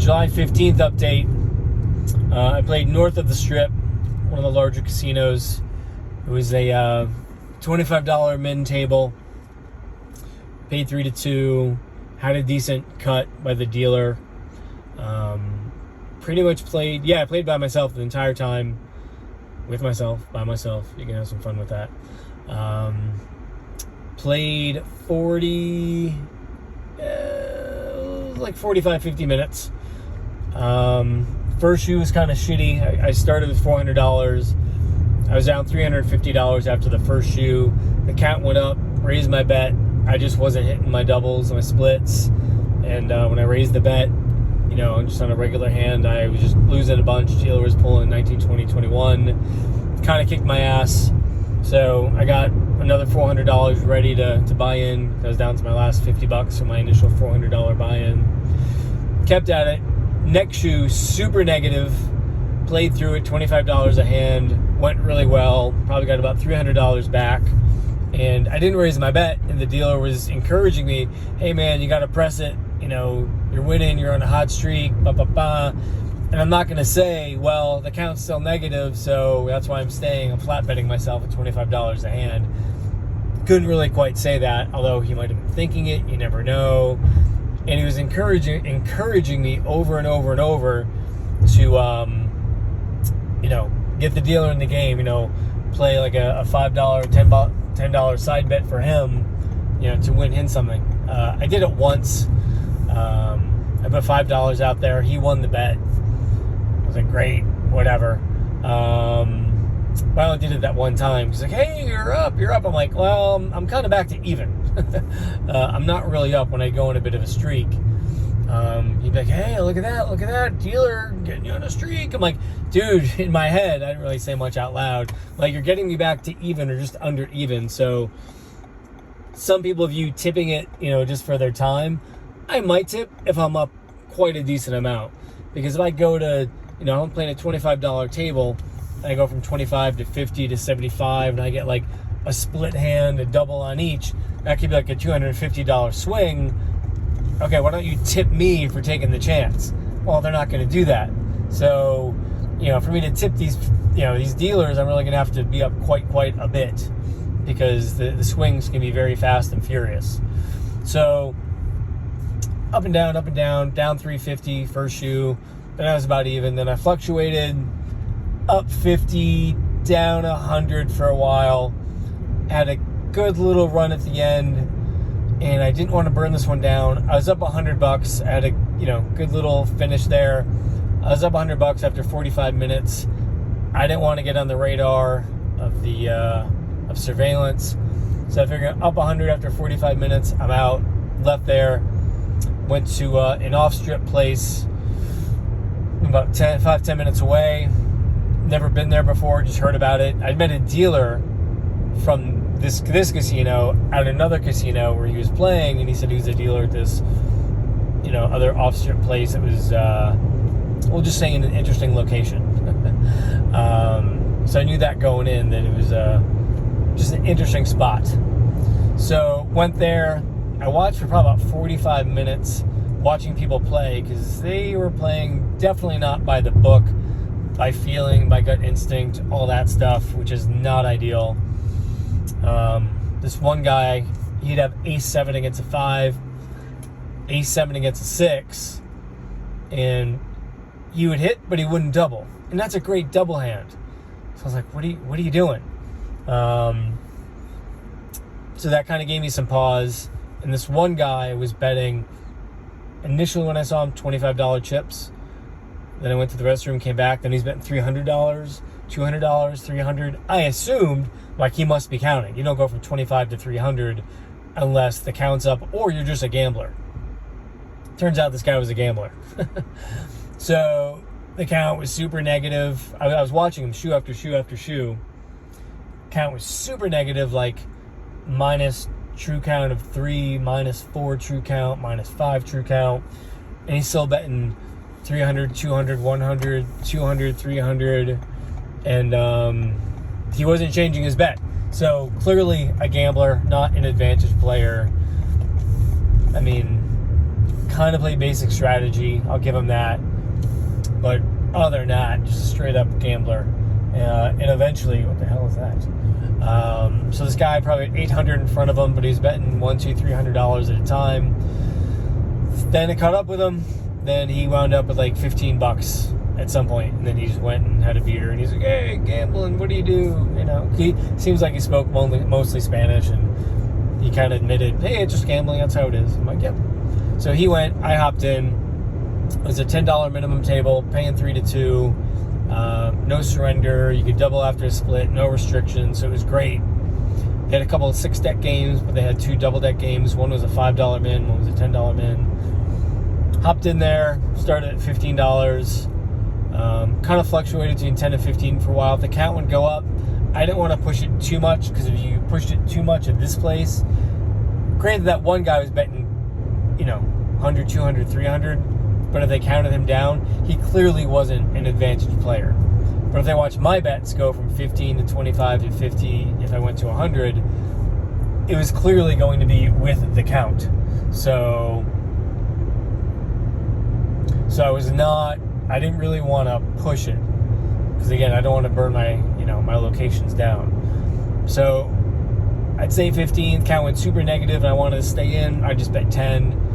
July 15th update. I played north of the Strip, one of the larger casinos. It was a $25 min table. Paid 3-2. Had a decent cut by the dealer. Pretty much played. Yeah, I played by myself the entire time. By myself. You can have some fun with that. Played 45, 50 minutes. First shoe was kind of shitty. I started with $400. I was down $350 after the first shoe. The count went up, raised my bet. I just wasn't hitting my doubles, my splits. And when I raised the bet, just on a regular hand, I was just losing a bunch. Dealer was pulling 19, 20, 21. Kind of kicked my ass. So I got another $400 ready to buy in. I was down to my last $50 for my initial $400 buy-in. Kept at it. Next shoe, super negative. Played through it, $25 a hand. Went really well. Probably got about $300 back. And I didn't raise my bet. And the dealer was encouraging me, hey man, you got to press it. You're winning. You're on a hot streak. And I'm not going to say, well, the count's still negative, so that's why I'm staying. I'm flat betting myself at $25 a hand. Couldn't really quite say that, although he might have been thinking it. You never know. And he was encouraging me over and over and over to, get the dealer in the game. Play like a $5, $10 side bet for him, to win him something. I did it once. I put $5 out there. He won the bet. I was like, great, whatever. I only did it that one time. He's like, hey, you're up. I'm like, well, I'm kind of back to even. I'm not really up when I go on a bit of a streak. He'd be like, hey, look at that, dealer getting you on a streak. I'm like, dude, in my head, I didn't really say much out loud. Like, you're getting me back to even or just under even. So some people view tipping it, just for their time. I might tip if I'm up quite a decent amount. Because if I go to, I'm playing a $25 table, and I go from 25 to 50 to 75, and I get like a split hand, a double on each, that could be like a $250 swing. Okay, why don't you tip me for taking the chance? Well, they're not going to do that. So, for me to tip these dealers, I'm really going to have to be up quite a bit, because the swings can be very fast and furious. So, up and down, down 350 first shoe. Then I was about even. Then I fluctuated up 50, down 100 for a while. Had a good little run at the end, and I didn't want to burn this one down. I was up $100. I had a good little finish there. I was up $100 after 45 minutes. I didn't want to get on the radar of the of surveillance, so I figured up 100 after 45 minutes. I'm out. Left there. Went to an off-strip place about 5-10 minutes away. Never been there before, just heard about it. I'd met a dealer from this casino at another casino where he was playing, and he said he was a dealer at this, other off-strip place. It was, we'll just say in an interesting location. So I knew that going in, that it was just an interesting spot. So went there. I watched for probably about 45 minutes watching people play, because they were playing definitely not by the book, by feeling, by gut instinct, all that stuff, which is not ideal. This one guy, he'd have ace-7 against a 5, ace-7 against a 6, and he would hit, but he wouldn't double. And that's a great double hand. So I was like, what are you doing? So that kind of gave me some pause. And this one guy was betting, initially when I saw him, $25 chips. Then I went to the restroom, came back, then he's betting $300, $200, $300. I assumed, like, he must be counting. You don't go from 25 to 300 unless the count's up, or you're just a gambler. Turns out this guy was a gambler. So the count was super negative. I was watching him shoe after shoe after shoe. Count was super negative, like minus true count of 3, minus 4 true count, minus 5 true count. And he's still betting 300, 200, 100, 200, 300. And he wasn't changing his bet. So clearly a gambler, not an advantage player. I mean, kind of play basic strategy. I'll give him that. But other than that, just a straight up gambler. And eventually, what the hell is that? So this guy probably had 800 in front of him, but he was betting $100, $200, $300 at a time. Then it caught up with him. Then he wound up with like $15 at some point, and then he just went and had a beer, and he's like, "Hey, gambling, what do you do?" You know, he seems like he spoke mostly Spanish, and he kind of admitted, "Hey, it's just gambling. That's how it is." I'm like, "Yep." So he went. I hopped in. It was a $10 minimum table, paying 3 to 2. No surrender. You could double after a split. No restrictions. So it was great. They had a couple of 6-deck games, but they had 2 double-deck games. One was a $5 min. One was a $10 min. Hopped in there. Started at $15. Kind of fluctuated between 10 and 15 for a while. If the count would go up, I didn't want to push it too much, because if you pushed it too much at this place, granted that one guy was betting, 100, 200, 300, but if they counted him down, he clearly wasn't an advantaged player. But if they watched my bets go from 15 to 25 to 50, if I went to 100, it was clearly going to be with the count. So I didn't really want to push it, because again, I don't want to burn my locations down. So I'd say 15. Count went super negative and I wanted to stay in, I just bet 10.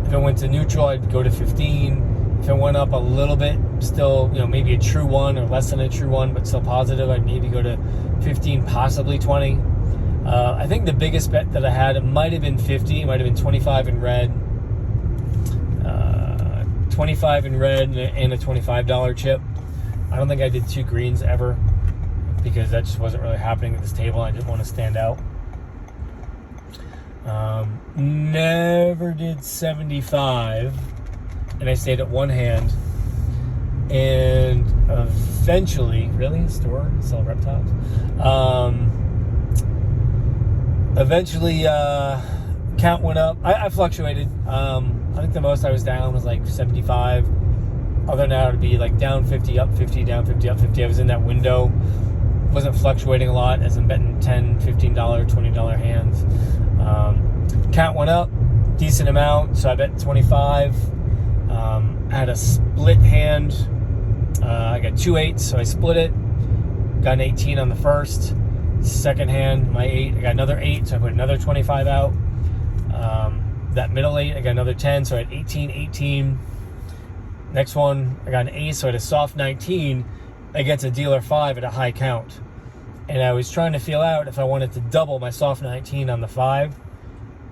If it went to neutral, I'd go to 15. If it went up a little bit, still, maybe a true 1 or less than a true 1, but still positive, I'd maybe go to 15, possibly 20. I think the biggest bet that I had, it might have been 50. It might have been 25 in red. 25 in red and a $25 chip. I don't think I did 2 greens ever, because that just wasn't really happening at this table. I didn't want to stand out. Never did 75, and I stayed at one hand. And eventually, really? Store? Sell reptiles? Eventually, count went up. I fluctuated. I think the most I was down was like 75. Other than that, it would be like down 50, up 50, down 50, up 50. I was in that window. Wasn't fluctuating a lot, as I'm betting $10, $15, $20 hands. Count went up, decent amount, so I bet 25. I had a split hand. I got 2 8s, so I split it. Got an 18 on the first. Second hand, my 8, I got another 8, so I put another 25 out. That middle 8, I got another 10, so I had 18, 18. Next one, I got an ace, so I had a soft 19 against a dealer 5 at a high count. And I was trying to feel out if I wanted to double my soft 19 on the 5.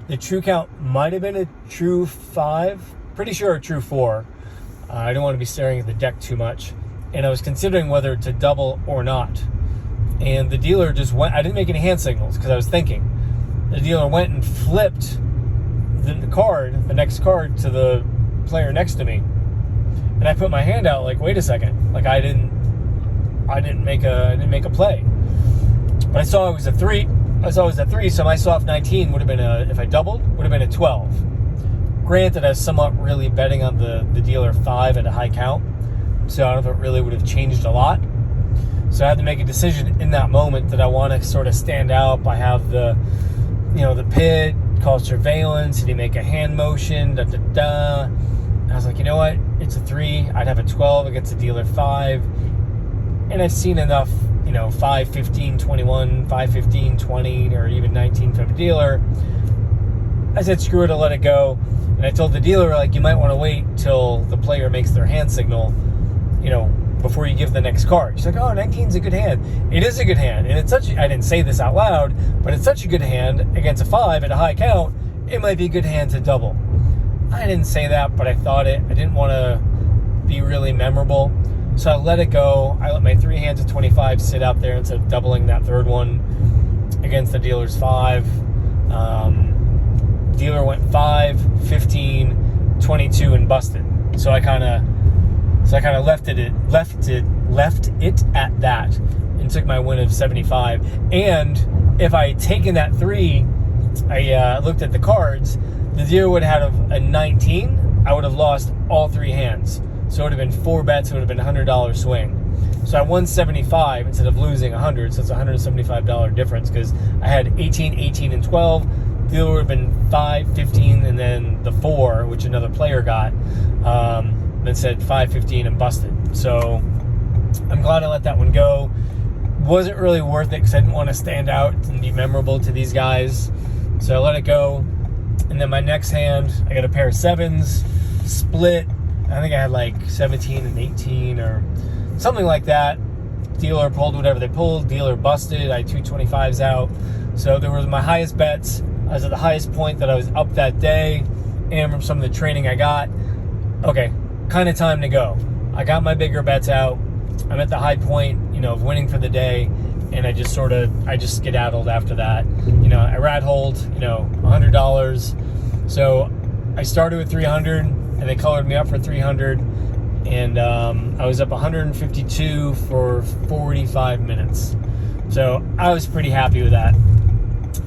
The true count might have been a true 5, pretty sure a true 4. I didn't want to be staring at the deck too much. And I was considering whether to double or not. And the dealer just went, I didn't make any hand signals because I was thinking. The dealer went and flipped the next card to the player next to me. And I put my hand out like, wait a second. Like I didn't make a play. But I saw it was a 3. So my soft 19 would have been if I doubled, would have been a 12. Granted, I was somewhat really betting on the dealer 5 at a high count. So I don't know if it really would have changed a lot. So I had to make a decision in that moment that I want to sort of stand out by have the pit, call surveillance, did he make a hand motion, da-da-da. And I was like, you know what? It's a 3. I'd have a 12 against a dealer 5. And I've seen enough, 5, 15, 21, 5, 15, 20, or even 19 from a dealer. I said, screw it, I'll let it go. And I told the dealer, like, you might want to wait till the player makes their hand signal, before you give the next card. She's like, oh, 19's a good hand. It is a good hand. And I didn't say this out loud, but it's such a good hand against a 5 at a high count, it might be a good hand to double. I didn't say that, but I thought it. I didn't want to be really memorable. So I let it go. I let my 3 hands of 25 sit out there instead of doubling that third one against the dealer's 5. Dealer went 5, 15, 22, and busted. So I kind of left it at that and took my win of 75. And if I had taken that 3, I looked at the cards, the dealer would have had a 19. I would have lost all 3 hands. So it would have been 4 bets. It would have been a $100 swing. So I won 75 instead of losing 100. So it's a $175 difference because I had 18, 18, and 12. dealer would have been 5:15, and then the 4, which another player got, then said 5:15 and busted. So I'm glad I let that one go. Wasn't really worth it because I didn't want to stand out and be memorable to these guys. So I let it go. And then my next hand, I got a pair of 7s, split. I think I had like 17 and 18 or something like that. Dealer pulled whatever they pulled. Dealer busted. I had 225s out. So there was my highest bets. I was at the highest point that I was up that day. And from some of the training I got, okay, kind of time to go. I got my bigger bets out. I'm at the high point, of winning for the day. And I just skedaddled after that. I rat holed, $100. So I started with 300 and they colored me up for 300. And I was up 152 for 45 minutes. So I was pretty happy with that.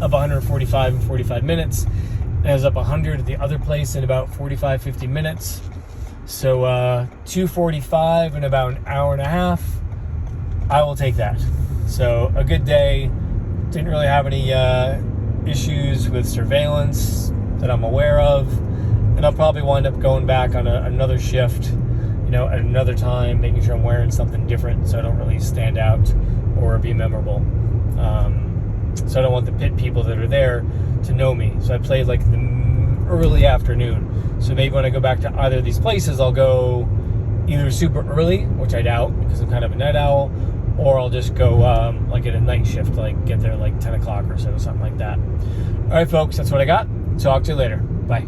Up 145 in 45 minutes. And I was up 100 at the other place in about 45, 50 minutes. So 245 in about an hour and a half. I will take that. So a good day. Didn't really have any issues with surveillance that I'm aware of. And I'll probably wind up going back on another shift, at another time, making sure I'm wearing something different so I don't really stand out or be memorable. So I don't want the pit people that are there to know me. So I played like the early afternoon. So maybe when I go back to either of these places, I'll go either super early, which I doubt because I'm kind of a night owl, or I'll just go like at a night shift, like get there like 10 o'clock or so, something like that. All right, folks, that's what I got. Talk to you later. Bye.